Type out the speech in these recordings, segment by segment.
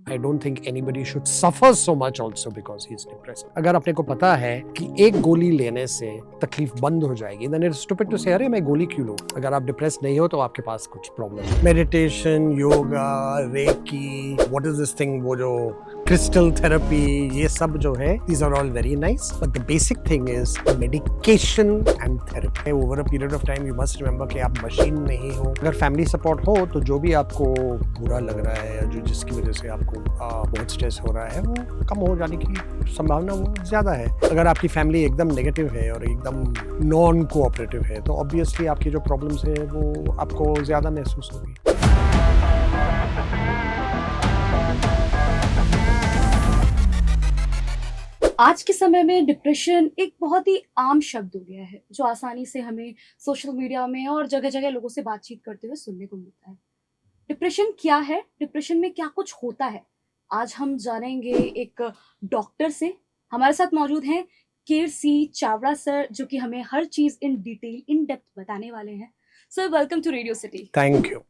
I don't think anybody should suffer so much also because he is depressed. अगर अपने को पता है कि एक गोली लेने से तकलीफ बंद हो जाएगी, then it's stupid to say अरे मैं गोली क्यों लूँ? अगर आप डिप्रेस नहीं हो तो आपके पास कुछ प्रॉब्लम है। Meditation, yoga, reiki, what is this thing, वो जो क्रिस्टल थेरेपी, ये सब जो है, these are all very nice, but the basic thing is medication and therapy. Over a period of time, you must remember कि आप machine नहीं हो। अगर फैमिली सपोर्ट हो तो जो भी आपको बुरा लग रहा है या जो जिसकी वजह से आपको बहुत स्ट्रेस हो रहा है वो कम हो जाने की संभावना वो ज़्यादा है। अगर आपकी फैमिली एकदम नेगेटिव है और एकदम नॉन कोऑपरेटिव है तो ऑब्वियसली आपकी जो प्रॉब्लम्स है वो आपको ज़्यादा महसूस होगी। आज के समय में डिप्रेशन एक बहुत ही आम शब्द हो गया है जो आसानी से हमें सोशल मीडिया में और जगह जगह लोगों से बातचीत करते हुए सुनने को मिलता है। डिप्रेशन क्या है, डिप्रेशन में क्या कुछ होता है, आज हम जानेंगे एक डॉक्टर से। हमारे साथ मौजूद हैं कीर्ति चावड़ा सर, जो कि हमें हर चीज इन डिटेल इन डेप्थ बताने वाले हैं। Sir, welcome to radio city. Thank you.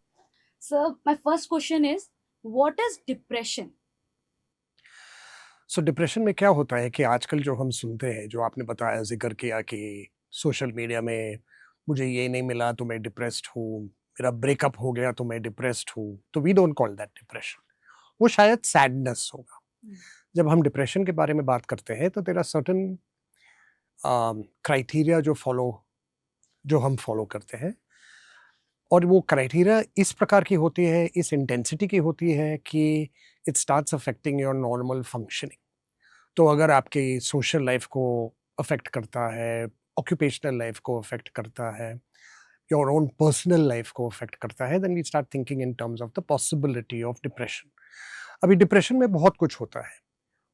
Sir, my first question is what is depression? So depression में क्या होता है कि आजकल जो हम सुनते हैं, जो आपने बताया, जिक्र किया कि सोशल मीडिया में मुझे ये नहीं मिला तो मैं डिप्रेस्ड हूँ, मेरा ब्रेकअप हो गया तो मैं डिप्रेस्ड हूँ, तो we don't call that depression. वो शायद सैडनेस होगा। जब हम डिप्रेशन के बारे में बात करते हैं तो देयर आर सर्टेन क्राइटेरिया जो हम फॉलो करते हैं, और वो क्राइटेरिया इस प्रकार की होती है, इस इंटेंसिटी की होती है कि it starts affecting your normal functioning. तो अगर आपकी सोशल लाइफ को अफेक्ट करता है, ऑक्यूपेशनल लाइफ को अफेक्ट करता है, योर ओन पर्सनल लाइफ को अफेक्ट करता है, then we start thinking in terms of the possibility of depression. अभी डिप्रेशन में बहुत कुछ होता है।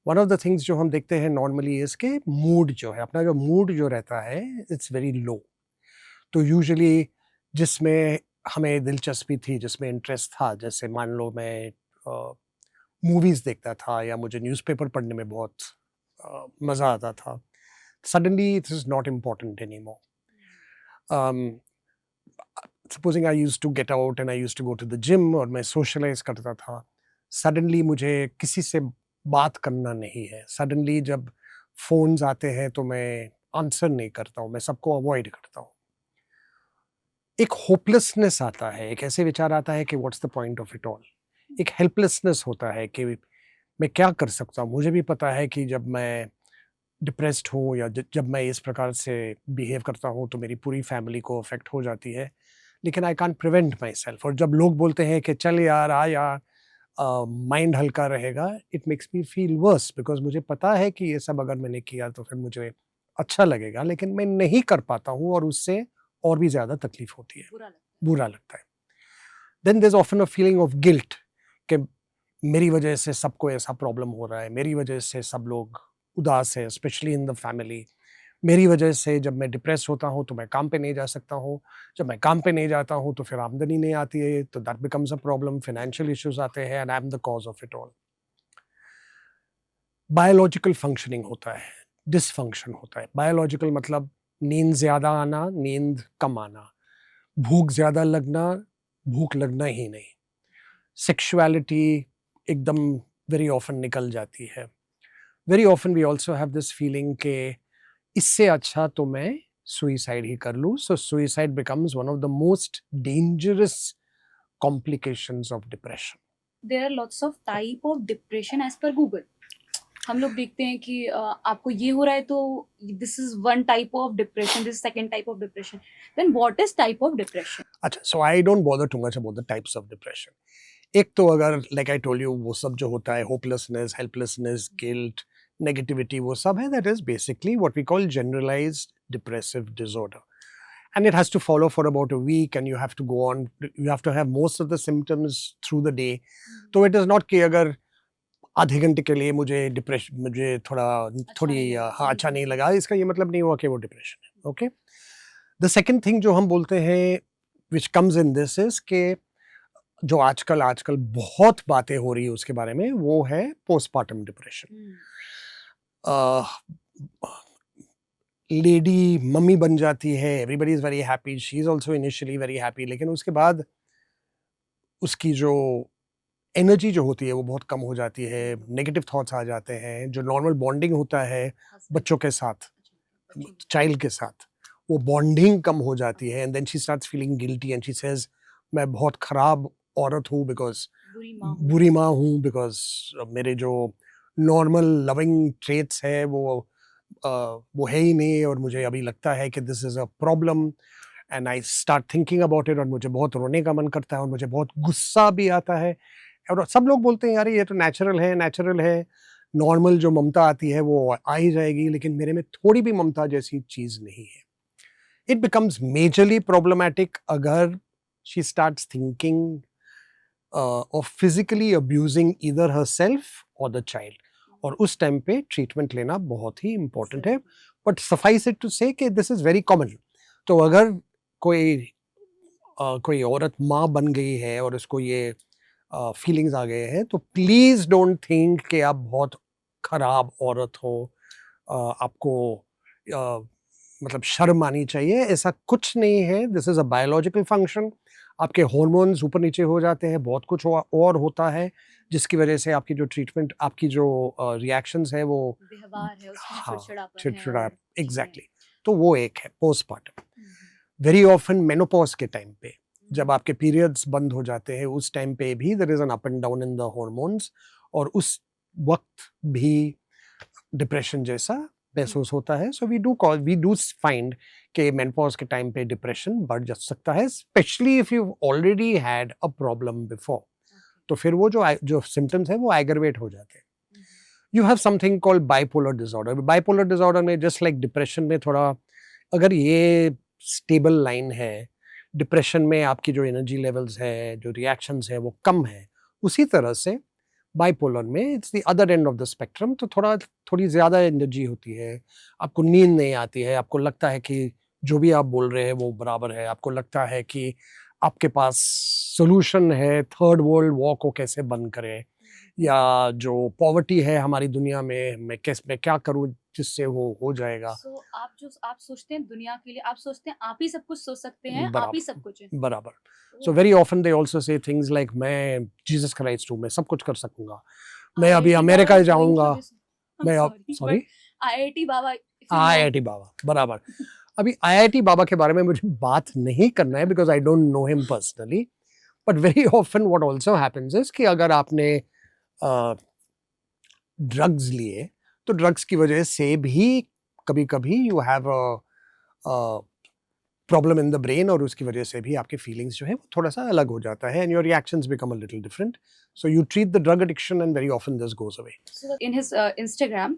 वन ऑफ द थिंग्स जो हम देखते हैं नॉर्मली इसके मूड जो है, अपना जो मूड जो रहता है, इट्स वेरी लो। तो यूजुअली जिसमें हमें दिलचस्पी थी, जिसमें इंटरेस्ट था, जैसे मान लो मैं मूवीज़ देखता था या मुझे न्यूज़पेपर पढ़ने में बहुत मज़ा आता था, suddenly it is not important any more. Supposing I used to get out and I used to go to the gym और मैं सोशलाइज करता था, सडनली मुझे किसी से बात करना नहीं है। सडनली जब फ़ोन्स आते हैं तो मैं आंसर नहीं करता हूँ, मैं सबको अवॉइड करता हूँ। एक होपलेसनेस आता है, एक ऐसे विचार आता है कि what's the point of it all. एक हेल्पलेसनेस होता है कि मैं क्या कर सकता हूँ। मुझे भी पता है कि जब मैं डिप्रेस्ड हूँ या जब मैं इस प्रकार से बिहेव करता हूँ तो मेरी पूरी फैमिली को अफेक्ट हो जाती है, लेकिन I can't prevent my self. और जब लोग बोलते हैं कि चल यार आ यार, माइंड हल्का रहेगा, it makes me feel worse, because मुझे पता है कि ये सब अगर मैंने किया तो फिर मुझे अच्छा लगेगा, लेकिन मैं नहीं कर पाता हूँ और उससे और भी ज़्यादा तकलीफ होती है, बुरा लगता है। Then there is often a feeling of guilt कि मेरी वजह से सबको ऐसा प्रॉब्लम हो रहा है, मेरी वजह से सब लोग उदास है, स्पेशली इन द फैमिली। मेरी वजह से जब मैं डिप्रेस होता हूँ तो मैं काम पे नहीं जा सकता हूँ, जब मैं काम पे नहीं जाता हूँ तो फिर आमदनी नहीं आती है, तो that becomes a problem, financial issues आते हैं, and I am the cause of it all. Biological functioning होता है, डिसफंक्शन होता है। बायोलॉजिकल मतलब नींद ज़्यादा आना, नींद कम आना, भूख ज़्यादा लगना, भूख लगना ही नहीं, सेक्सुअलिटी एकदम वेरी ऑफन निकल जाती है। Very often we also have this feeling के इससे अच्छा तो मैं सुइसाइड ही कर लूँ। So suicide becomes one of the most dangerous complications of depression. There are lots of type of depression as per Google. हम लोग देखते हैं कि आपको ये हो रहा है तो this is one type of depression, this second type of depression. Then what is type of depression? अच्छा, so I don't bother too much about the types of depression. एक तो अगर लाइक आई टोल्ड यू वो सब जो होता है, hopelessness, helplessness, guilt, negativity, वो सब है, that is basically what we call generalised depressive disorder, and it has to follow for about a week and you have to go on, you have to have most of the symptoms through the day. तो it is not कि अगर आधे घंटे के लिए मुझे थोड़ी अच्छा नहीं लगा, इसका ये मतलब नहीं हुआ कि वो डिप्रेशन है। ओके, द सेकंड थिंग जो हम बोलते हैं which comes in this is के जो आजकल बहुत बातें हो रही है उसके बारे में, वो है पोस्टमार्टम डिप्रेशन। लेडी मम्मी बन जाती है, everybody is very happy, she is also initially very happy, लेकिन उसके बाद उसकी जो एनर्जी जो होती है वो बहुत कम हो जाती है, नेगेटिव थॉट्स आ जाते हैं, जो नॉर्मल बॉन्डिंग होता है हस्बैंड बच्चों के साथ, अच्छा बच्चों के चाइल्ड के साथ, वो बॉन्डिंग कम हो जाती है and then she starts feeling guilty and she says मैं बहुत खराब औरत हूँ बिकॉज बुरी माँ हूँ बुरी माँ हूँ बिकॉज मेरे जो नॉर्मल लविंग ट्रेट्स है वो है ही नहीं और मुझे अभी लगता है कि this is a problem and I start thinking about it और मुझे बहुत रोने का मन करता है और मुझे बहुत गुस्सा भी आता है और सब लोग बोलते हैं यार ये तो नेचुरल है नॉर्मल जो ममता आती है वो आ ही जाएगी लेकिन मेरे में थोड़ी भी ममता जैसी चीज़ नहीं है. It becomes majorly problematic अगर she starts thinking of physically abusing either herself or the child. और उस टाइम पे ट्रीटमेंट लेना बहुत ही इम्पोर्टेंट है बट सफाइस इट टू से कि दिस इज़ वेरी कॉमन. तो अगर कोई औरत माँ बन गई है और उसको ये फीलिंग्स आ गए हैं तो प्लीज़ डोंट थिंक कि आप बहुत खराब औरत हो. आपको मतलब शर्म आनी चाहिए, ऐसा कुछ नहीं है. This is a biological function. आपके हार्मोन्स ऊपर नीचे हो जाते हैं, बहुत कुछ और होता है जिसकी वजह से आपकी जो ट्रीटमेंट आपकी जो रिएक्शंस है वो व्यवहार है उसमें हाँ, चिड़चिड़ापन है चिड़चिड़ा और चीजें हैं. एग्जैक्टली. तो वो एक है पोस्टपार्टम. वेरी ऑफन मेनोपॉज के टाइम पे जब आपके पीरियड्स बंद हो जाते हैं उस टाइम पे भी there is an up and down in the hormones और उस वक्त भी डिप्रेशन जैसा महसूस होता है. सो वी डू फाइंड कि मेनोपॉज के टाइम पे डिप्रेशन बढ़ जा सकता है specially if you already had a problem before. तो फिर वो जो सिम्टम्स है वो एग्रवेट हो जाते हैं. You have something called bipolar disorder. Bipolar disorder में जस्ट लाइक डिप्रेशन में थोड़ा अगर ये स्टेबल लाइन है, डिप्रेशन में आपकी जो एनर्जी लेवल्स है, जो रिएक्शंस है वो कम है, उसी तरह से बाइपोलर में it's the other end of the spectrum. तो थोड़ी ज़्यादा एनर्जी होती है, आपको नींद नहीं आती है, आपको लगता है कि जो भी आप बोल रहे हैं वो बराबर है, आपको लगता है कि आपके पास सॉल्यूशन है, थर्ड वर्ल्ड वॉर को कैसे बंद करें या जो पॉवर्टी है हमारी दुनिया में मैं क्या करूं जिससे वो हो जाएगा. सो आप सोचते हैं दुनिया के लिए आप सोचते हैं आप ही सब कुछ सोच सकते हैं आप ही सब कुछ है. बराबर. So very often they also say things like मैं जीसस क्राइस्ट हूँ, मैं सब कुछ कर सकूंगा, मैं अभी IIT Baba America is going जाऊंगा. Through this. मैं अब sorry sorry but IIT Baba if you know. IIT Baba बराबर. अभी आईआईटी बाबा के बारे में मुझे बात नहीं करना है because I don't know him personally. But very often what also happens is कि अगर आपने ड्रग्स लिए तो ड्रग्स की वजह से भी कभी कभी you have a problem in the brain और उसकी वजह से भी आपके फीलिंग्स जो है वो थोड़ा सा अलग हो जाता है and your reactions become a little different. So you treat the drug addiction and very often this goes away. So in his Instagram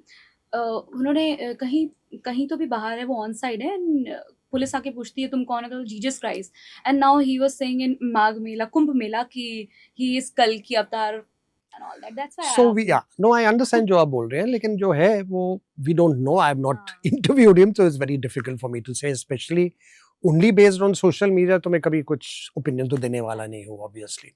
उन्होंने कहीं कहीं तो भी बाहर है वो ऑन साइड है एंड पुलिस आके पूछती है तुम कौन है तो Jesus Christ and now he was saying in Magh Mela Kumbh Mela कि ही इज कल की अवतार and all that. That's why I so we asked. Yeah no I understand जो आप बोल रहे हैं लेकिन जो है वो we don't know. I have not हाँ. Interviewed him so it's very difficult for me to say specially only based on social media. तो मैं कभी कुछ ओपिनियन तो देने वाला नहीं हूँ ऑब्वियसली.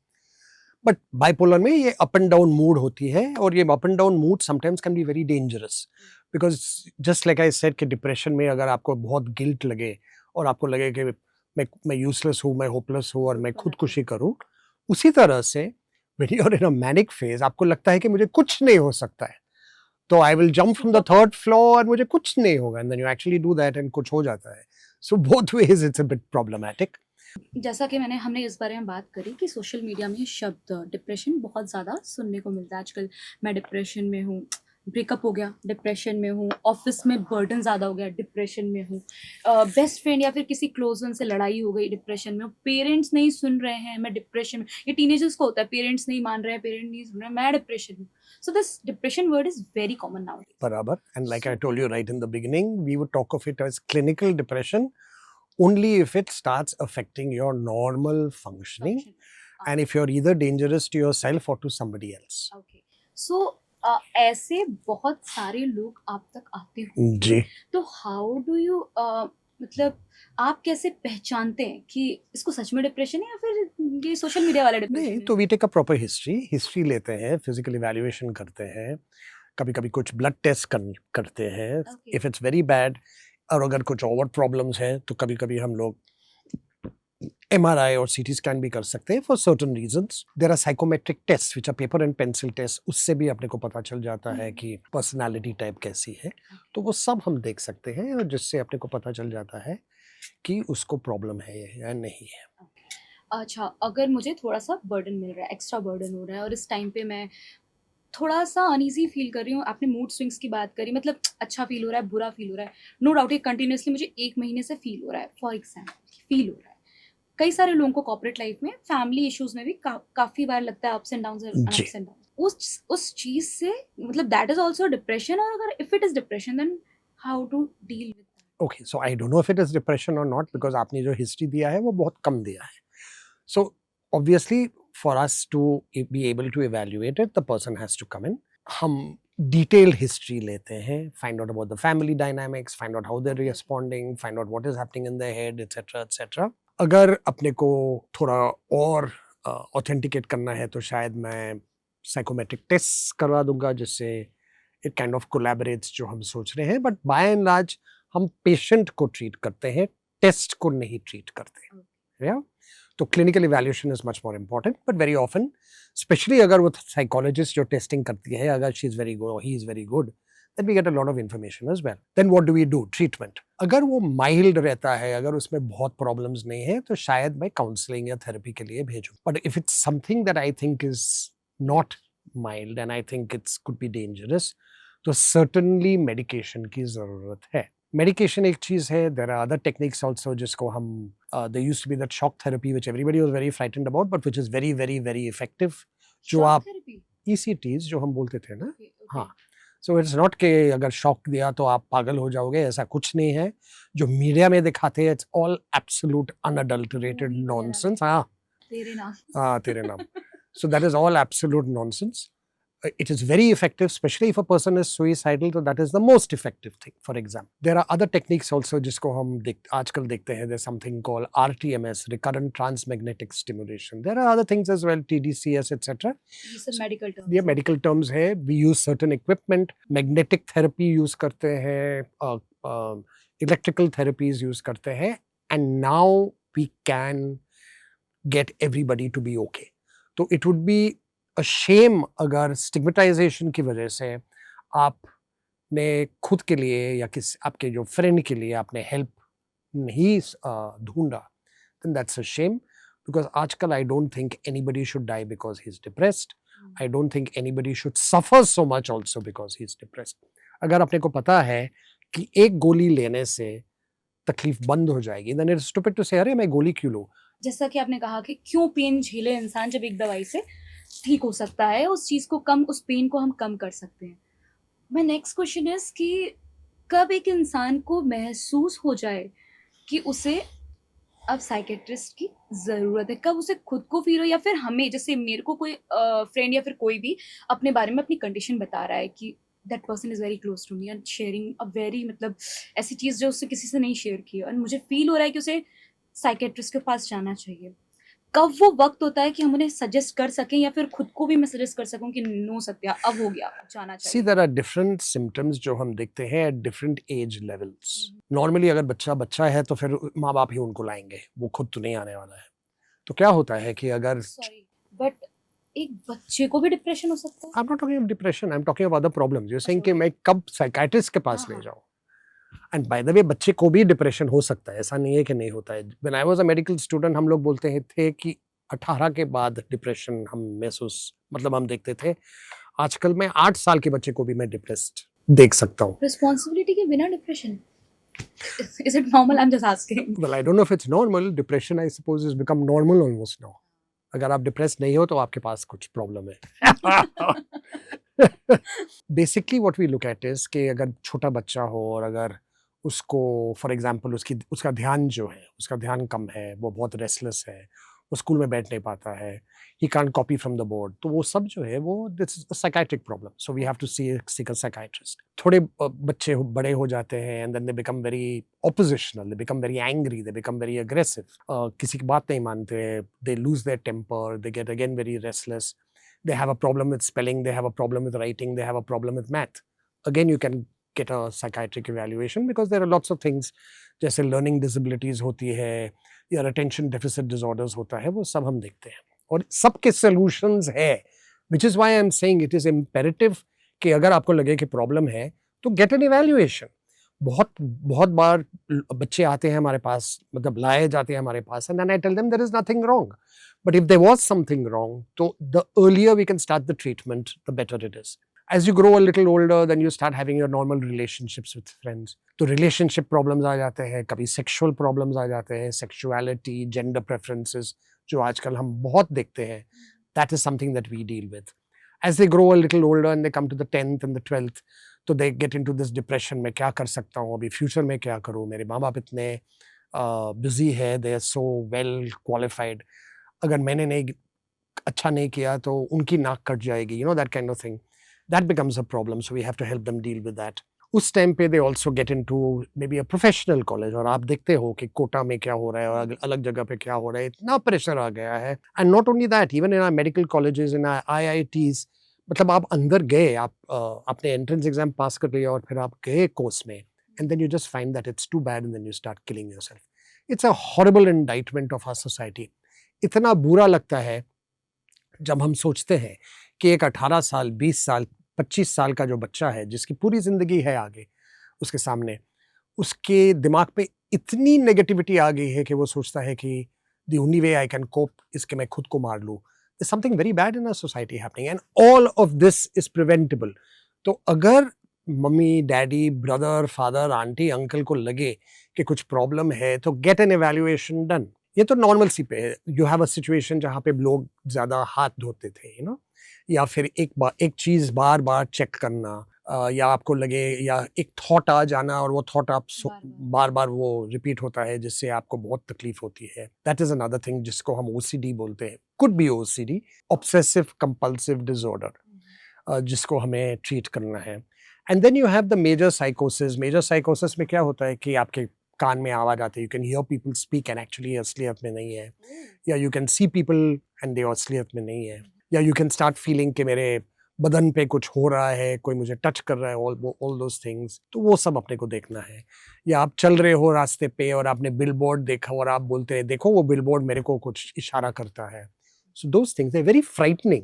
बट बाइपोलर में ये अप एंड डाउन मूड होती है और ये up and down mood sometimes can be very dangerous because just like I said कि डिप्रेशन में अगर आपको बहुत गिल्ट लगे और आपको लगे कि मैं यूजलेस हूँ, मैं होपलेस हूँ और मैं खुदकुशी करूँ, उसी तरह से when you are in a manic phase आपको लगता है कि मुझे कुछ नहीं हो सकता है तो I will jump from the third floor, मुझे कुछ नहीं होगा and then you actually do that and कुछ हो जाता है. So both ways it's a bit problematic. जैसा कि हमने इस बारे में बात करी कि सोशल मीडिया में शब्द डिप्रेशन बहुत ज़्यादा सुनने को मिलता है आजकल. मैं डिप्रेशन में हूँ, ब्रेकअप हो गया डिप्रेशन में हूँ, ऑफिस में बर्डन ज़्यादा हो गया डिप्रेशन में हूँ, बेस्ट फ्रेंड या फिर किसी क्लोज वन से लड़ाई हो गई डिप्रेशन में हूँ, पेरेंट्स नहीं सुन रहे हैं मैं डिप्रेशन में. ये टीनेजर्स को होता है पेरेंट्स नहीं मान रहे हैं पेरेंट्स नहीं सुन रहे हैं मैं डिप्रेशन में. So this depression word is very common now. Barabar. And like I told you right in the beginning, we would talk of it as clinical depression only if it starts affecting your normal functioning and if you're either dangerous to yourself or to somebody else. Okay. So ऐसे बहुत सारे लोग आप तक आते होंगे जी. तो how do you मतलब आप कैसे पहचानते हैं कि इसको सच में डिप्रेशन है या फिर ये सोशल मीडिया वाला डिप्रेशन नहीं है. तो we take a proper history लेते हैं, फिजिकल इवैल्यूएशन करते हैं, कभी कभी कुछ ब्लड टेस्ट करते हैं. Okay. If it's very bad और अगर कुछ और प्रॉब्लम्स हैं तो कभी कभी हम लोग MRI और CT स्कैन भी कर सकते हैं for certain reasons. There are psychometric test which are paper and pencil test. उससे भी अपने को पता चल जाता है कि पर्सनालिटी टाइप कैसी है. तो वो सब हम देख सकते हैं और जिससे अपने को पता चल जाता है कि उसको प्रॉब्लम है या नहीं है. अच्छा, अगर मुझे थोड़ा-सा बर्डन मिल रहा है, एक्स्ट्रा बर्डन हो रहा है और इस टाइम पे मैं थोड़ा-सा अनईज़ी फ़ील कर रही हूँ, आपने मूड स्विंग्स की बात करी, मतलब अच्छा फ़ील हो रहा है, बुरा फ़ील हो रहा है। नो डाउट ये कंटिन्यूअसली मुझे 1 महीने से फ़ील हो रहा है, फॉर एग्ज़ाम्पल फ़ील हो रहा है। कई सारे लोगों को कॉर्पोरेट लाइफ़ में, फैमिली इश्यूज़ में भी काफ़ी बार लगता है अप्स एंड डाउन्स एंड जी. Ups and downs. उस चीज़ से मतलब दैट इज़ ऑल्सो डिप्रेशन, और अगर if it is depression then how to deal with that? Okay, so I don't know if it is depression or not because आपने जो history दिया है वो बहुत कम दिया है. So obviously for us to be able to evaluate it, the person has to come in. हम detailed history लेते हैं, find out about the family dynamics, find out how they're responding, find out what is happening in their head, etc. etc. अगर अपने को थोड़ा और authenticate करना है तो शायद मैं psychometric tests करवा दूंगा जिससे it kind of collaborates जो हम सोच रहे हैं. But by and large हम पेशेंट को ट्रीट करते हैं, टेस्ट को नहीं ट्रीट करते. या तो clinical evaluation is much more important. But very often, specially अगर वो साइकोलॉजिस्ट जो टेस्टिंग करती है, अगर she is very good, he is very good, then we get a lot of information as well. Then what do we do? Treatment. अगर वो mild रहता है, अगर उसमें बहुत प्रॉब्लम्स नहीं है, तो शायद मैं काउंसलिंग या थेरेपी के लिए भेजूं. But if it's something that I think is not mild and I think it's could be dangerous, तो सर्टनली मेडिकेशन की जरूरत है. मेडिकेशन एक चीज है. There are other techniques also जिसको हम there used to be that shock therapy which everybody was very frightened about but which is very very very effective. जो शॉक आप थेरेपी? ECTs जो हम बोलते थे ना, ओके, ओके। हाँ, सो इट्स नॉट कि अगर शॉक दिया तो आप पागल हो जाओगे, ऐसा कुछ नहीं है. जो मीडिया में दिखाते हैं it's all absolute unadulterated movie वगैरह में नॉनसेंस. हाँ, तेरे नाम। हाँ, तेरे नाम. So that is all absolute nonsense. It is very effective, especially if a person is suicidal. So that is the most effective thing. For example, there are other techniques also जिसको हम आजकल देखते हैं. There's something called RTMS, recurrent transmagnetic stimulation. There are other things as well, TDCS, etc. ये सब medical ये terms हैं। medical terms है. We use certain equipment. Magnetic therapy use करते हैं. Electrical therapies use करते हैं. And now we can get everybody to be okay. तो it would be a shame अगर स्टिग्मेटाइजेशन की वजह से आपने खुद के लिए या आपके जो फ्रेंड के लिए आपने हेल्प नहीं ढूंढा. then that's a shame because आजकल I don't think anybody should die because he's depressed. I don't think anybody should suffer so much also because he's depressed. अगर अपने को पता है कि एक गोली लेने से तकलीफ बंद हो जाएगी, then it's stupid to say अरे मैं गोली क्यों लूं. जैसा कि आपने कहा कि क्यों पेन झेले इंसान जब एक दवाई से ठीक हो सकता है, उस चीज़ को कम, उस पेन को हम कम कर सकते हैं. माय नेक्स्ट क्वेश्चन इज़ कि कब एक इंसान को महसूस हो जाए कि उसे अब साइकियाट्रिस्ट की ज़रूरत है? कब उसे खुद को फ़ील हो या फिर हमें, जैसे मेरे को कोई फ्रेंड या फिर कोई भी अपने बारे में अपनी कंडीशन बता रहा है कि that person is very close to me and sharing a very, मतलब ऐसी चीज़ जो उससे किसी से नहीं शेयर की और मुझे फ़ील हो रहा है कि उसे साइकियाट्रिस्ट के पास जाना चाहिए. कब वो वक़्त होता है कि हम उन्हें सजेस्ट कर सकें या फिर खुद को भी मैं सजेस्ट कर सकूँ कि नो सत्या अब हो गया, जाना See, चाहिए? there are different symptoms जो हम देखते हैं at different age levels. Normally अगर बच्चा है तो फिर माँ बाप ही उनको लाएंगे, वो खुद तो नहीं आने वाला है. तो क्या होता है कि अगर सॉरी, बट एक बच्चे को भी डिप्रेशन हो सकता है? I'm not talking of depression, I'm talking of other problems. You're saying अच्छा, कि मैं कब साइकाइट्रिस्ट के पास हाँ, ले हाँ. जाऊं. एंड बाय द वे बच्चे को भी डिप्रेशन हो सकता है, ऐसा नहीं है कि नहीं होता है. When I was a medical student हम लोग बोलते हैं थे कि 18 के बाद डिप्रेशन हम महसूस मतलब हम देखते थे. आजकल मैं 8 साल के बच्चे को भी मैं डिप्रेस्ड देख सकता हूँ. रिस्पॉन्सिबिलिटी के बिना depression? Is it normal? I am just asking. Well, I don't know if it's normal. Depression, I suppose, has become normal almost now. अगर आप डिप्रेस नहीं हो तो आपके पास कुछ प्रॉब्लम है. Basically what we look at is कि अगर छोटा बच्चा हो और अगर उसको फॉर एग्जांपल उसका ध्यान जो है उसका ध्यान कम है, वो बहुत रेस्टलेस है, वो स्कूल में बैठ नहीं पाता है, he can't copy from the board, तो वो सब जो है वो this is a psychiatric problem. So we have to seek a psychiatrist. थोड़े बच्चे बड़े हो जाते हैं and then they become very oppositional, they become very angry, they become very aggressive, किसी की बात नहीं मानते, they lose their temper, they get again very restless, they have a problem with spelling, they have a problem with writing, they have a problem with math. Again, you can get a psychiatric evaluation because there are lots of things जैसे learning disabilities होती है या attention deficit disorders होता है, वो सब हम देखते हैं और सबके सॉल्यूशंस है, which is why I am saying it is imperative कि अगर आपको लगे कि प्रॉब्लम है तो गेट एन इवैल्यूएशन। बहुत बहुत बार बच्चे आते हैं हमारे पास, मतलब लाए जाते हैं हमारे पास, and then I tell them there is nothing wrong, but if there was something wrong तो the earlier we can start the treatment the better it is. As you grow a little older, then you start having your normal relationships with friends. तो relationship problems आ जाते हैं, कभी sexual problems आ जाते हैं, sexuality, gender preferences, जो आजकल हम बहुत देखते हैं, that is something that we deal with. As they grow a little older and they come to the 10th and the 12th, तो they get into this depression, मैं क्या कर सकता हूँ, अभी future में क्या करूँ, मेरे माँ बाप इतने busy है, they are so well qualified, अगर मैंने नहीं अच्छा नहीं किया तो उनकी नाक कट जाएगी, you know, that kind of thing. That becomes a problem, so we have to help them deal with that. उस टाइम पे they also get into maybe a professional college, और आप देखते हो कि कोटा में क्या हो रहा है और अलग जगह पे क्या हो रहा है, इतना प्रेशर आ गया है। And not only that, even in our medical colleges, in our IITs, मतलब आप अंदर गए, आप अपने एंट्रेंस एग्जाम पास कर लिए और फिर आप गए कोर्स में, and then you just find that it's too bad and then you start killing yourself. It's a horrible indictment of our society. इतना बुरा लगता है जब हम सोचते हैं कि एक 18 साल, 20 साल, 25 साल का जो बच्चा है, जिसकी पूरी ज़िंदगी है आगे उसके सामने, उसके दिमाग पे इतनी नेगेटिविटी आ गई है कि वो सोचता है कि the only way I can cope is कि मैं खुद को मार लूँ। There's something very bad in our society happening, and all of this is preventable. तो अगर mummy, daddy, brother, father, aunty, uncle को लगे कि कुछ प्रॉब्लम है तो गेट एन इवैल्यूएशन डन। ये तो नॉर्मल सी पे है। यू हैव अ सिचुएशन जहाँ पे लोग ज़्यादा हाथ धोते थे, यू नो, या फिर एक चीज़ बार-बार चेक करना, या आपको लगे, या एक थॉट आ जाना और वो थॉट आप बार-बार वो रिपीट होता है जिससे आपको बहुत तकलीफ होती है। दैट इज़ अनदर थिंग जिसको हम ओसीडी बोलते हैं। Could be OCD, obsessive compulsive disorder, जिसको हमें ट्रीट करना है। And then you have the major साइकोसिस। मेजर साइकोसिस में क्या होता है कि आपके कान में आवाज़ आती है, you can hear people speak and actually असलियत में नहीं है, या you can see people and they असलियत में नहीं है, या यू कैन स्टार्ट फीलिंग कि मेरे बदन पे कुछ हो रहा है, कोई मुझे टच कर रहा है, ऑल दोज थिंग्स। तो वो सब अपने को देखना है। या आप चल रहे हो रास्ते पे और आपने बिलबोर्ड देखा और आप बोलते हैं देखो वो बिलबोर्ड मेरे को कुछ इशारा करता है। So those things are very frightening,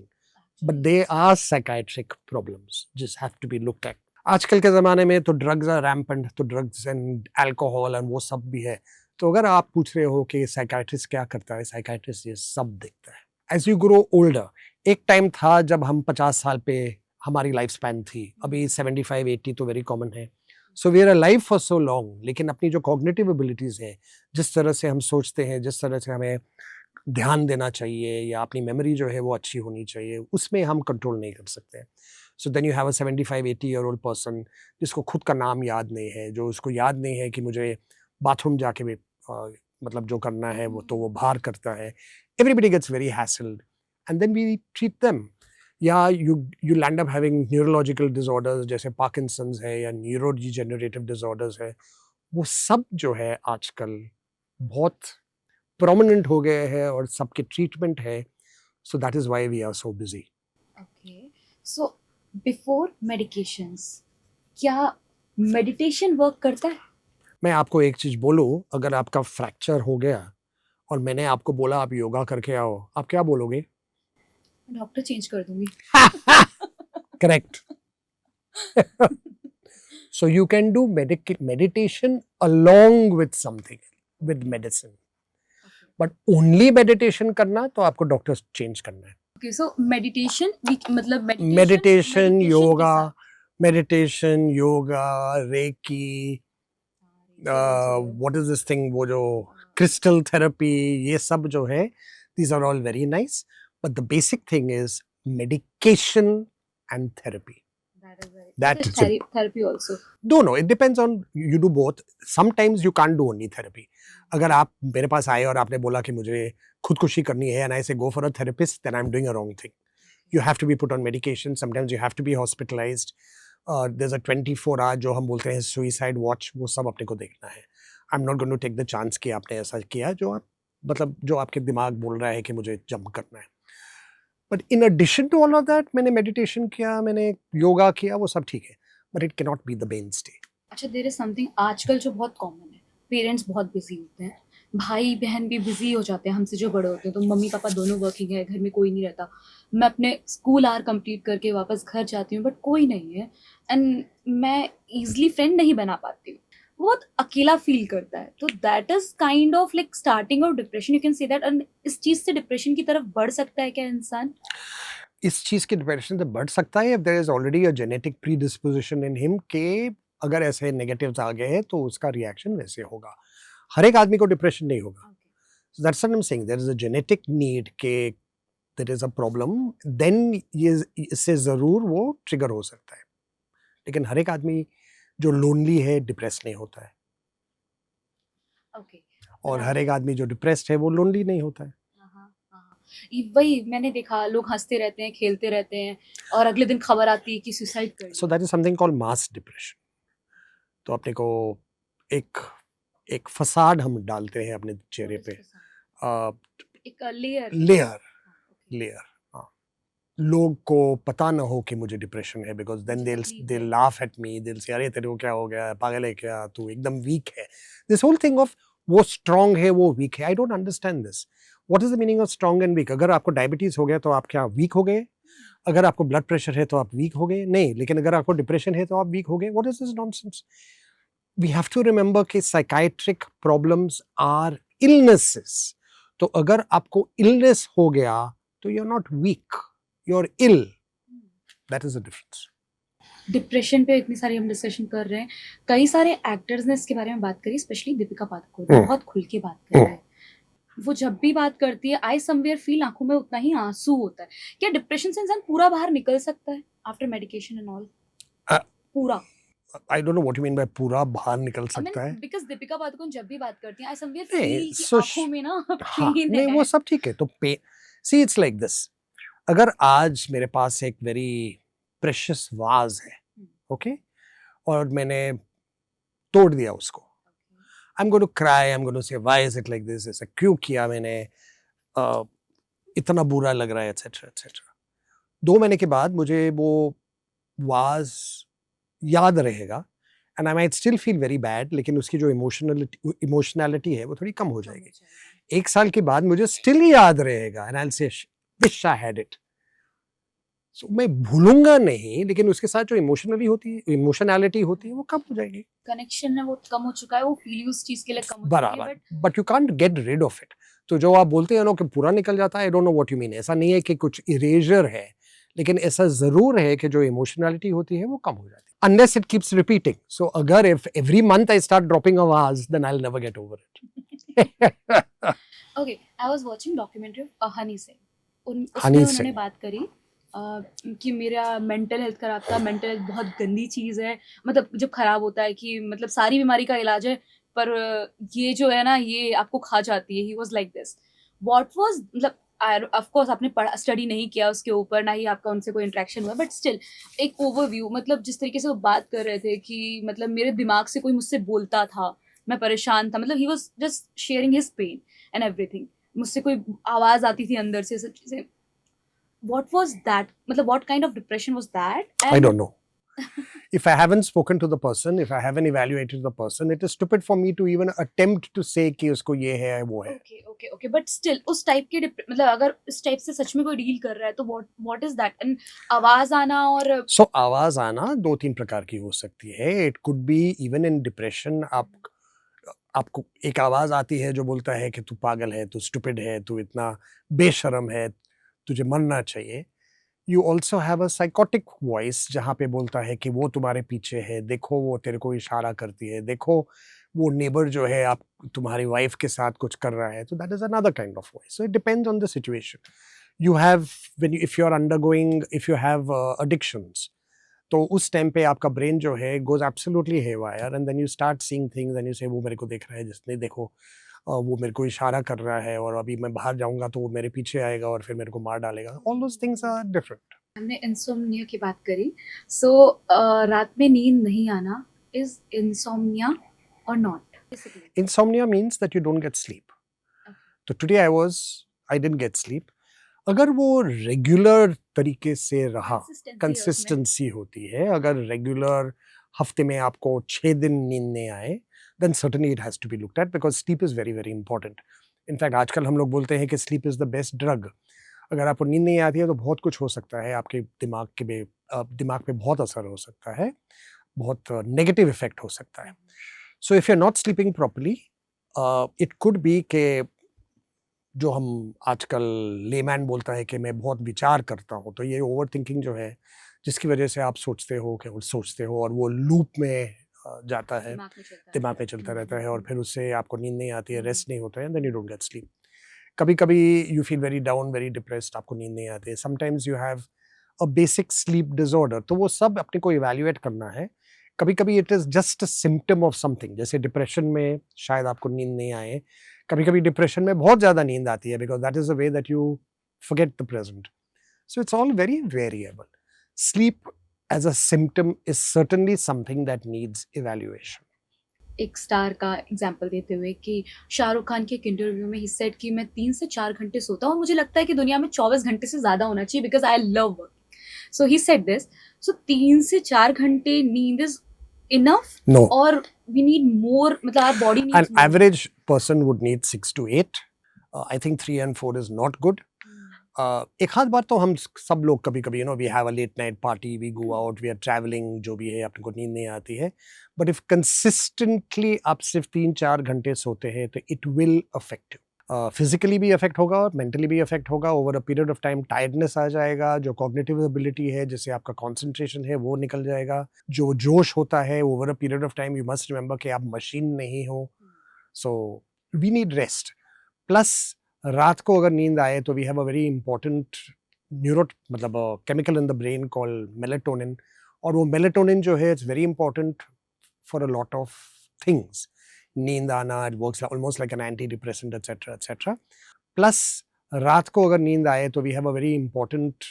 but they are psychiatric problems जिस have to be looked at. आजकल के ज़माने में तो ड्रग्स आर रैम्पेंट, तो ड्रग्स एंड अल्कोहल एंड वो सब भी है। तो अगर आप पूछ रहे हो कि साइकाइट्रिस्ट क्या करता है, साइकाइट्रिस्ट ये सब देखता है। एज यू ग्रो ओल्डर, एक टाइम था जब हम 50 साल पे हमारी लाइफ स्पैन थी, अभी 75-80 तो वेरी कॉमन है। So we are alive for so long, लेकिन अपनी जो कॉग्निटिव एबिलिटीज़ है, जिस तरह से हम सोचते हैं, जिस तरह से हमें ध्यान देना चाहिए या अपनी मेमोरी जो है वो अच्छी होनी चाहिए, उसमें हम कंट्रोल नहीं कर सकते। So then you have a 75-80 year old person जिसको खुद का नाम याद नहीं है, जो उसको याद नहीं है कि मुझे बाथरूम जाके भी मतलब जो करना है वो तो वो बाहर करता है। Everybody gets very hassled and then we treat them. या you land up having neurological disorders जैसे पार्किंसंस है या न्यूरोडिजेनरेटिव डिसऑर्डर्स है। वो सब जो है आजकल बहुत प्रोमिनेंट हो गए हैं और सबके ट्रीटमेंट है। So that is why we are so busy. Okay, so before medications क्या मेडिटेशन वर्क करता है? मैं आपको एक चीज बोलूं, अगर आपका फ्रैक्चर हो गया और मैंने आपको बोला आप योगा करके आओ, आप क्या बोलोगे? डॉक्टर चेंज कर दूंगी। Correct. So you can do meditation along with something, with medicine. But only meditation करना तो आपको डॉक्टर चेंज करना है। Okay, so meditation मतलब meditation, yoga, reiki, what is this thing, वो जो crystal therapy, ये सब जो है, these are all very nice, but the basic thing is medication and therapy. That is therapy also. No, it depends on, you do both. Sometimes you can't do only therapy. अगर आप मेरे पास आए और आपने बोला कि मुझे खुदकुशी करनी है and I say go for a therapist, then I'm doing a wrong thing. You have to be put on medication. Sometimes you have to be hospitalized. There's a 24-hour जो हम बोलते हैं suicide watch, वो सब अपने को देखना है. I'm not going to take the chance कि आपने ऐसा किया जो आप मतलब जो आपके दिमाग बोल रहा है कि मुझे जंप करना है. But in addition to all of that, मैंने meditation किया, मैंने योगा किया, वो सब ठीक है. But it cannot be the mainstay. अच्छा, there is something आजकल जो बहुत कॉमन है, पेरेंट्स बहुत बिजी होते हैं, भाई बहन भी बिजी हो जाते हैं हमसे जो बड़े होते हैं, तो मम्मी पापा दोनों वर्किंग है, घर में कोई नहीं रहता। मैं अपने स्कूल आवर कंप्लीट करके वापस घर जाती हूँ, बट कोई नहीं है, एंड मैं इजली फ्रेंड नहीं बना पाती हूँ। बहुत अकेला फील करता है, तो that is kind of like starting of depression, you can say that. And इस चीज से डिप्रेशन की तरफ बढ़ सकता है क्या इंसान? इस चीज़ की डिप्रेशन से बढ़ सकता है, if there is already a genetic predisposition in him कि अगर ऐसे नेगेटिव्स आ गए हैं तो उसका रिएक्शन वैसे होगा। हर एक आदमी को डिप्रेशन नहीं होगा। So that's what I'm saying. There is a genetic need कि there is a problem, then ये इससे ज़रूर वो ट्रिगर हो सकता है। लेकिन हर एक आदमी जो लोनली है डिप्रेस नहीं होता है, ओके, और हर बराबर। एक आदमी जो डिप्रेस्ड है वो लोनली नहीं होता है। हाँ, हाँ, हाँ। वही मैंने देखा, लोग हंसते रहते हैं, खेलते रहते हैं, और अगले दिन खबर आती है कि सुसाइड कर So लिया। that is something called mass depression. तो अपने को एक एक फसाड हम डालते हैं अपने चेहरे What is पे, facade? एक लेयर। Layer okay. लेयर। हाँ, लोग को पता ना हो कि मुझे डिप्रेशन है, बिकॉज देन मुझे दे तकलीफ दे है। लाफ एट मी, दिल से अरे तेरे को क्या हो गया, पागल है क्या तू, एकदम वीक है। दिस होल थिंग ऑफ वो स्ट्रांग है वो वीक है, I don't understand this. What is the meaning of strong and weak? अगर आपको डायबिटीज हो गया तो आप क्या वीक हो गए? अगर आपको ब्लड प्रेशर है तो आप वीक हो गए? नहीं। लेकिन अगर आपको डिप्रेशन है तो आप वीक हो गए? What is this nonsense? We have to remember कि साइकाइट्रिक प्रॉब्लम्स आर इलनेसेस। तो अगर आपको इलनेस हो गया तो you are not weak, you are ill. That is the difference. Depression पे इतनी सारी हम डिस्कशन कर रहे हैं, कई सारे एक्टर्स ने इसके बारे में बात करी, स्पेशली दीपिका पादुकोण बहुत खुल के बात कर रही है। वो जब भी बात करती है, आई समवेयर फील आंखों में उतना ही आंसू होता है। क्या डिप्रेशन से इंसान पूरा बाहर निकल सकता है आफ्टर मेडिकेशन एंड ऑल? पूरा? I don't know what you mean by पूरा बाहर निकल आई मीन सकता है। बिकॉज दीपिका पादुकोण जब भी बात करती हैं, आई समवेयर नहीं फील कि सो आंखों में ना हाँ, पेन नहीं वो है। सब ठीक है। तो पे सी इट्स लाइक दिस, अगर आज मेरे पास एक वेरी प्रेशियस वाज है, ओके, और मैंने तोड़ दिया उसको, I am going to cry, I am going to say why is it like this, ऐसा क्यों किया मैंने, इतना बुरा लग रहा है, एटसेट्रा एटसेट्रा। 2 महीने के बाद मुझे वो वाज याद रहेगा, and I might still feel very bad, लेकिन उसकी जो इमोशनैलिटी है वो थोड़ी कम हो जाएगी। 1 साल के बाद मुझे स्टिल याद रहेगा, and I will say wish I had it. So मैं भूलूंगा नहीं, लेकिन उसके साथ जो इमोशनैलिटी होती है वो कम हो जाएगी। कनेक्शन है वो कम हो चुका है, वो फील उस चीज के लिए कम हो चुकी है, बराबर, but but you can't get rid of it. तो जो आप बोलते हैं ना कि पूरा निकल जाता है, I don't know what you mean. ऐसा नहीं है कि कुछ इरेजर है, लेकिन ऐसा जरूर है कि जो इमोशनैलिटी होती है वो कम हो जाती है, unless it keeps repeating. So अगर if every month I start dropping a was, then I will never get over it. Okay, I was watching documentary of Honey Singh. उसमें हनी उन्होंने सिंह, बात करी कि मेरा मेंटल हेल्थ खराब था, मेंटल हेल्थ बहुत गंदी चीज़ है, मतलब जब खराब होता है कि मतलब सारी बीमारी का इलाज है, पर ये जो है ना ये आपको खा जाती है। He was like this. What was मतलब ऑफ कोर्स आपने पढ़ा स्टडी नहीं किया उसके ऊपर, ना ही आपका उनसे कोई इंटरेक्शन हुआ, बट स्टिल एक ओवरव्यू, मतलब जिस तरीके से वो बात कर रहे थे कि मतलब मेरे दिमाग से कोई मुझसे बोलता था, मैं परेशान था, मतलब he was just sharing his pain and everything. मुझसे कोई आवाज आती थी अंदर से, सब चीजें। What was that? मतलब what kind of depression was that? I And don't know. If I haven't spoken to the person, if I haven't evaluated the person, it is stupid for me to even attempt to say कि उसको ये है वो है। okay, okay, okay, but still उस type के मतलब अगर इस टाइप से सच में कोई डील कर रहा है, तो what is that? And आवाज आना और सो आवाज आना 2-3 प्रकार की हो सकती है। It could be even in depression. आपको एक आवाज आती है जो बोलता है कि तू पागल है, तू स्टूपिड है, तू इतना बेशर्म है, तुझे मरना चाहिए। You also have a psychotic voice जहाँ पे बोलता है कि वो तुम्हारे पीछे है, देखो वो तेरे को इशारा करती है, देखो वो नेबर जो है आप तुम्हारी वाइफ के साथ कुछ कर रहा है। तो that is another kind of voice. So it depends on the situation. You have when you if you are undergoing, if you have addictions, तो उस टाइम पे आपका ब्रेन जो है goes absolutely haywire, and then you start seeing things and you say वो मेरे को देख रहा है, जिसने देखो वो मेरे को इशारा कर रहा है, और अभी मैं बाहर जाऊंगा तो वो मेरे पीछे आएगा और फिर मेरे को मार डालेगा। All those things are different. हमने इंसोम्निया की बात करी। सो रात में नींद नहीं आना इज इंसोम्निया और not basically? Insomnia means that you don't get sleep. तो today I didn't get sleep. अगर वो रेगुलर तरीके से रहा, कंसिस्टेंसी होती है, अगर रेगुलर हफ्ते में आपको 6 दिन नींद नहीं आए, then certainly it has to be looked at because sleep is very, very important. In fact, आजकल हम लोग बोलते हैं कि sleep is the best drug. अगर आपको नींद नहीं आती है तो बहुत कुछ हो सकता है, आपके दिमाग पे बहुत असर हो सकता है, बहुत नेगेटिव इफेक्ट हो सकता है. So if you're not sleeping properly, it could be कि जो हम आजकल लेमैन बोलता है कि मैं बहुत विचार करता हूँ, तो ये ओवर थिंकिंग जो है जिसकी वजह से आप सोचते हो और वो लूप में जाता है, दिमाग में चलता रहता है और फिर उससे आपको नींद नहीं आती है, रेस्ट नहीं होता है, then you don't get sleep. कभी कभी you feel very down, very depressed, आपको नींद नहीं आती है. Sometimes you have a basic sleep disorder, तो वो सब अपने को इवैल्यूएट करना है. कभी कभी it is just a symptom of something, जैसे डिप्रेशन में शायद आपको नींद नहीं आए, कभी कभी डिप्रेशन में बहुत ज्यादा नींद आती है because that is the way that you forget the present. So it's all very variable. Sleep as a symptom is certainly something that needs evaluation. एक स्टार का एग्जांपल देते हुए कि शाहरुख खान के एक इंटरव्यू में ही सेड कि मैं 3 से 4 घंटे सोता हूँ और मुझे लगता है कि दुनिया में 24 घंटे से ज़्यादा होना चाहिए because I love work. So he said this. So 3 से 4 घंटे नींद इज इनफ No. और वी नीड मोर, मतलब our body An needs more. average person would need 6 to 8. I think 3 and 4 is not good. एक आध बार तो हम सब लोग कभी कभी we have a late night party, we go out, we are travelling, जो भी है, अपने को नींद नहीं आती है. बट इफ कंसिस्टेंटली आप सिर्फ 3-4 घंटे सोते हैं तो it will affect you. Physically भी अफेक्ट होगा और मेंटली भी अफेक्ट होगा. Over a period of time tiredness आ जाएगा, जो कॉग्निटिव एबिलिटी है, जिससे आपका कॉन्सेंट्रेशन है, वो निकल जाएगा. जो जोश होता है over a period of time, you must remember कि आप मशीन नहीं हो. So we need rest. Plus रात को अगर नींद आए तो we have a very important मतलब chemical in the brain called melatonin, और वो मेलेटोनिन जो है it's very important for a lot of things. नींद आना, it works almost like an antidepressant etcetera etcetera. Plus रात को अगर नींद आए तो we have a very important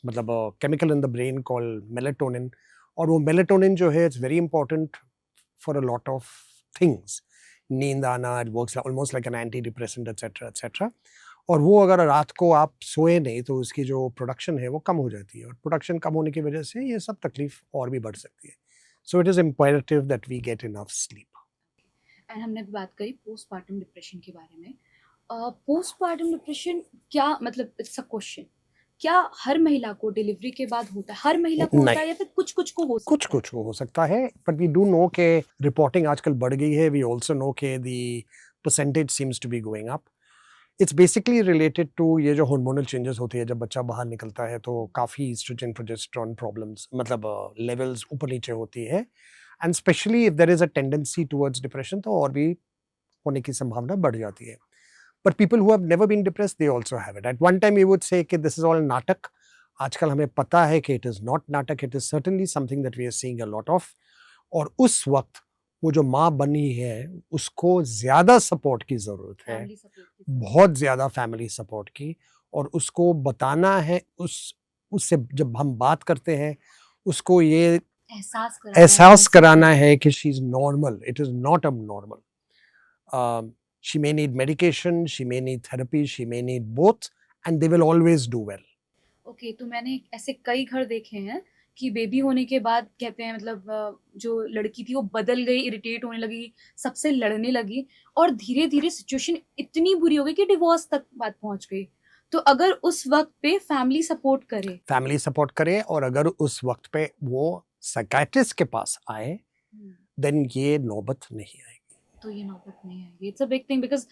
मतलब chemical in the brain called melatonin, और वो मेलेटोनिन जो है it's very important for a lot of things. नींद आना, it works almost like an antidepressant etcetera etcetera. और वो अगर रात को आप सोए नहीं तो उसकी जो प्रोडक्शन है वो कम हो जाती है, और प्रोडक्शन कम होने की वजह से ये सब तकलीफ और भी बढ़ सकती है. So it is imperative that we get enough sleep. And हमने भी बात करी पोस्टपार्टम डिप्रेशन के बारे में. पोस्टपार्टम डिप्रेशन क्या, मतलब इट्स अ क्वेश्चन, क्या हर महिला को डिलीवरी के बाद होता है? हर महिला को होता है या फिर कुछ कुछ को हो सकता कुछ कुछ हो सकता है, बट वी डू नो के रिपोर्टिंग आजकल बढ़ गई है. वी ऑल्सो नो के the percentage seems to be going up. It's basically related to ये जो हार्मोनल चेंजेस होती है, जब बच्चा बाहर निकलता है तो काफ़ी ईस्ट्रोजन प्रोजेस्टेरोन प्रॉब्लम्स, मतलब लेवल्स ऊपर नीचे होती है. And specially if there is a tendency towards depression तो और भी होने की संभावना बढ़ जाती है. But people who have never been depressed, they also have it. At one time, we would say कि this is all नाटक. आजकल हमें पता है कि it is not नाटक. It is certainly something that we are seeing a lot of. और उस वक्त वो जो माँ बनी है उसको ज़्यादा सपोर्ट की ज़रूरत है, फैमिली सपोर्ट की? बहुत ज़्यादा फैमिली सपोर्ट की. और उसको बताना है, उससे जब हम बात करते हैं उसको ये एहसास कराना है कि she is normal. It is not abnormal. She may need medication, she may need therapy, she may need both, and they will always do well. Okay, तो मैंने ऐसे कई घर देखे हैं कि बेबी होने के बाद कहते हैं, मतलब जो लड़की थी वो बदल गई, इरिटेट होने लगी, सबसे लड़ने लगी और धीरे धीरे सिचुएशन इतनी बुरी हो गई कि डिवोर्स तक बात पहुंच गई. तो अगर उस वक्त पे फैमिली सपोर्ट करे और अगर उस वक्त पे वो साइकियाट्रिस्ट के पास आए, देन ये नौबत नहीं आएगी. तो ये नौबत नहीं आएगी. It's a big thing because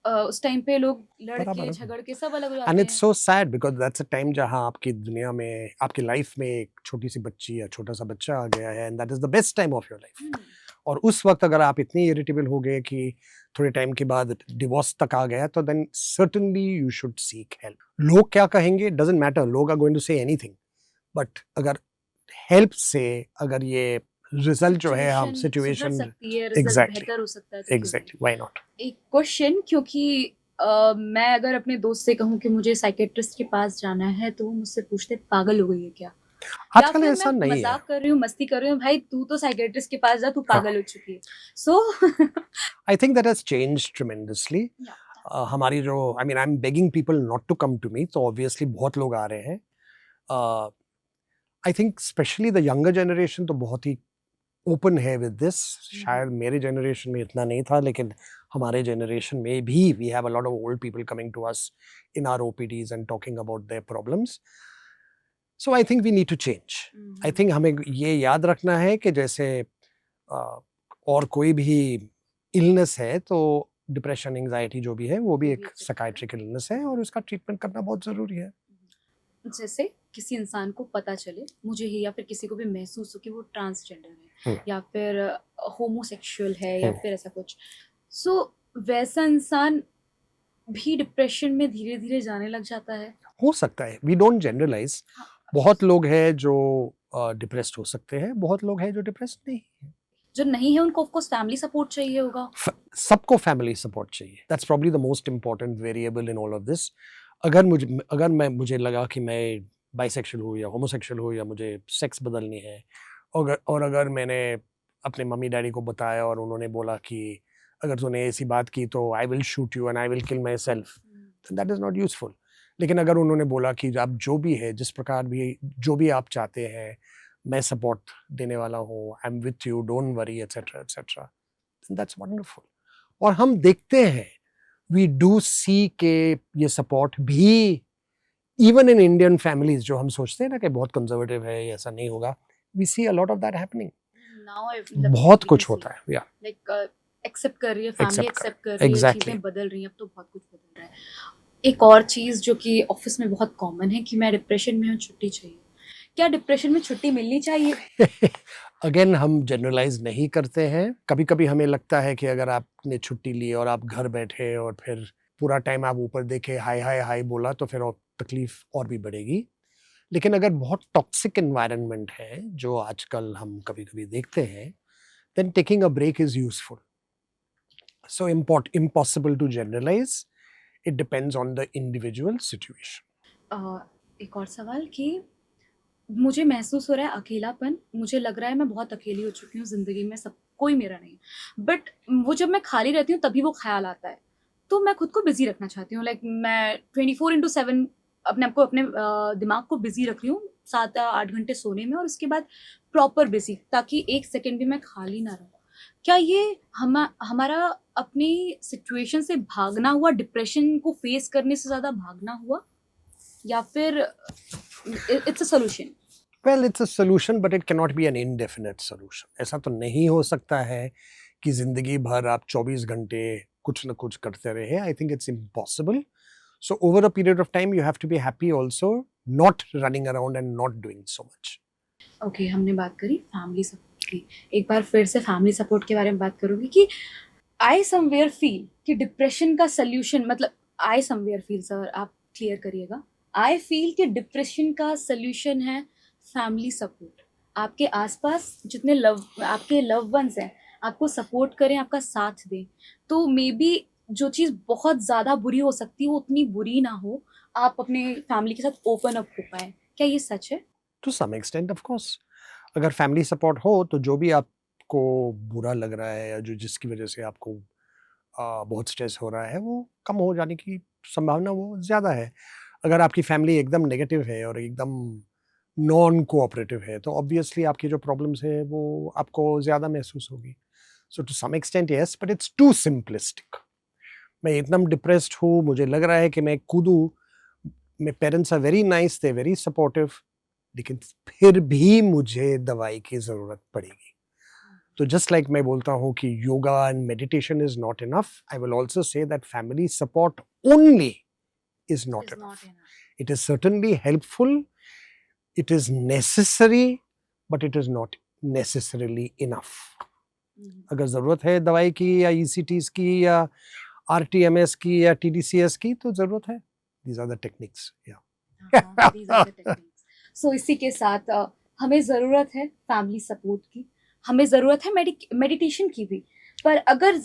उस टाइम पे लोग लड़के झगड़ के सब अलग हो जाते हैं. And it's so sad because that's a time जहां आपकी दुनिया में, आपकी लाइफ में एक छोटी सी बच्ची या छोटा सा बच्चा आ गया है, and that is the best time of your life. और उस वक्त अगर आप इतनी इरिटेबल हो गए कि थोड़े टाइम के बाद डिवोर्स तक आ गया, तो then certainly you should seek help. लोग क्या कहेंगे डजंट मैटर, लोग are going to say anything, but अगर हेल्प से अगर ये रिजल्ट जो है, हम सिचुएशन बेहतर हो सकता है. Exactly, why not. एक क्वेश्चन, क्योंकि मैं अगर अपने दोस्त से कहूँ कि मुझे साइकियाट्रिस्ट के पास जाना है तो वो मुझसे पूछते पागल हो गई है क्या? आजकल ऐसा नहीं है. मजाक कर रही हूँ, मस्ती कर रही हूँ, भाई तू तो साइकियाट्रिस्ट के पास जा, तू पागल हो चुकी है. So I think that has changed tremendously. हमारी जो, I mean, I am begging people not to come to me, तो ऑब्वियसली बहुत लोग आ रहे हैं. I think specially the younger generation तो बहुत ही ओपन है विद दिस। शायद मेरे जनरेशन में इतना नहीं था, लेकिन हमारे जनरेशन में भी we have a lot of old people coming to us in our OPDs and talking about their problems. So I think we need to change. I think हमें ये याद रखना है कि जैसे और कोई भी इलनेस है तो डिप्रेशन, एंजाइटी जो भी है वो भी एक साइकियाट्रिकल इलनेस है और उसका ट्रीटमेंट करना बहुत ज़रूरी है। जैसे किसी इंसान को पता चले, मुझे ही या फिर किसी को भी महसूस हो कि वो ट्रांसजेंडर है या फिर होमोसेक्सुअल है या फिर ऐसा कुछ, सो वैसा इंसान भी डिप्रेशन में धीरे धीरे जाने लग जाता है। हो सकता है, वी डोंट जनरलाइज। बहुत लोग हैं जो डिप्रेस्ड हो सकते हैं, बहुत लोग हैं जो डिप्रेस्ड नहीं है। जो नहीं है उनको ऑफ कोर्स फैमिली सपोर्ट चाहिए होगा। सबको फैमिली सपोर्ट चाहिए। That's probably the most important variable in all of this. मुझे लगा कि मैं बाइसेक्सुअल हूँ या होमोसेक्सुअल हूँ या मुझे सेक्स बदलनी है, और अगर मैंने अपने मम्मी डैडी को बताया और उन्होंने बोला कि अगर तूने ऐसी बात की तो I will shoot you and I will kill my self, that is not useful. लेकिन अगर उन्होंने बोला कि आप जो भी है, जिस प्रकार भी जो भी आप चाहते हैं, मैं सपोर्ट देने वाला हूँ, I am with you, don't worry, etcetera etcetera, that's wonderful. और हम देखते हैं, वी डू सी के ये सपोर्ट भी इवन इन इंडियन फैमिलीज, जो हम सोचते हैं ना कि बहुत कंजर्वेटिव है, ऐसा नहीं होगा, we see a lot of that happening. बहुत कुछ होता है, या लाइक एक्सेप्ट कर रही है, फैमिली एक्सेप्ट कर रही है, exactly. चीजें बदल रही हैं, अब तो बहुत कुछ बदल रहा है। एक और चीज जो कि ऑफिस में बहुत कॉमन है कि मैं डिप्रेशन में हूँ, छुट्टी चाहिए। क्या डिप्रेशन में छुट्टी मिलनी चाहिए? अगेन हम जनरलाइज नहीं करते हैं। कभी कभी हमें लगता है कि अगर आपने छुट्टी ली और आप घर बैठे और फिर पूरा टाइम आप ऊपर देखे, हाय हाय हाय बोला, तो फिर और तकलीफ और भी बढ़ेगी। लेकिन अगर बहुत टॉक्सिक एनवायरनमेंट है, जो आजकल हम कभी कभी देखते हैं, then taking a break is useful. So impossible to generalize. It depends on the individual situation. एक और सवाल कि मुझे महसूस हो रहा है अकेलापन, मुझे लग रहा है मैं बहुत अकेली हो चुकी हूँ ज़िंदगी में, सब कोई मेरा नहीं, बट वो जब मैं खाली रहती हूँ तभी वो ख्याल आता है। तो मैं खुद को बिजी रखना चाहती हूँ, लाइक मैं 24/7 अपने आप को, अपने दिमाग को बिजी रख रही हूँ, 7 या 8 घंटे सोने में और उसके बाद प्रॉपर बिजी, ताकि एक सेकेंड भी मैं खाली ना रहूँ। क्या ये हमारा अपनी सिचुएशन से भागना हुआ, डिप्रेशन को फेस करने से ज़्यादा भागना हुआ, या फिर it's a solution? Well, it's a solution, but it cannot be an indefinite solution. ऐसा तो नहीं हो सकता है कि जिंदगी भर आप 24 घंटे कुछ न कुछ करते रहे। I think it's impossible. So over a period of time, you have to be happy also, not running around and not doing so much. Okay, हमने बात करी फैमिली सपोर्ट की, एक बार फिर से फैमिली सपोर्ट के बारे में बात करूँगी कि आई समवेयर फील कि डिप्रेशन का सल्यूशन, मतलब आई समवेयर फील, सर आप क्लियर करिएगा। आई फील कि डिप्रेशन का सल्यूशन है फैमिली सपोर्ट। आपके आसपास जितने आपके लव वंस हैं, आपको सपोर्ट करें, आपका साथ दें, तो मे बी जो चीज़ बहुत ज़्यादा बुरी हो सकती है वो उतनी बुरी ना हो, आप अपने फैमिली के साथ ओपन अप हो पाएँ। क्या ये सच है? To some extent, of course. अगर फैमिली सपोर्ट हो तो जो भी आपको बुरा लग रहा है या जो जिसकी वजह से आपको बहुत स्ट्रेस हो रहा है, वो कम हो जाने की संभावना वो ज़्यादा है। अगर आपकी फैमिली एकदम नेगेटिव है और एकदम नॉन कोऑपरेटिव है, तो ऑब्वियसली आपकी जो प्रॉब्लम्स है वो आपको ज़्यादा महसूस होगी। So to some extent yes, but it's too simplistic. मैं एकदम डिप्रेस्ड हूँ, मुझे लग रहा है कि मैं कूदूँ, मेरे parents are very nice, they very supportive, लेकिन फिर भी मुझे दवाई की ज़रूरत पड़ेगी। तो जस्ट लाइक मैं बोलता हूँ कि yoga and meditation is not enough, I will also say that family support only is not enough. It is certainly helpful, it is necessary, but it is not necessarily enough. अगर ज़रूरत है दवाई की या ECTs की या RTMS की या TDCS की, तो ज़रूरत है। These are the techniques. Yeah. These are the techniques. So इसी के साथ हमें ज़रूरत है फैमिली सपोर्ट की, हमें ज़रूरत है मेडिटेशन की भी, पर अगर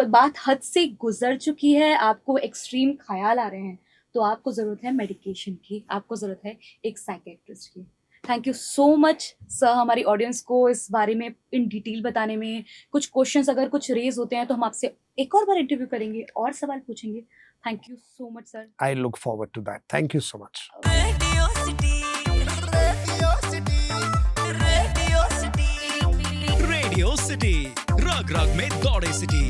बात हद से गुजर चुकी है, आपको एक्सट्रीम ख्याल आ रहे हैं, तो आपको ज़रूरत है मेडिकेशन की, आपको ज़रूरत है एक साइकेट्रिस्ट की। Thank you so much sir, हमारी ऑडियंस को इस बारे में इन डिटेल बताने में। कुछ क्वेश्चंस अगर कुछ रेज होते हैं तो हम आपसे एक और बार इंटरव्यू करेंगे और सवाल पूछेंगे। Thank you so much sir. I look forward to that. Thank you so much. Radio radio city, रग रग में दौड़े सिटी।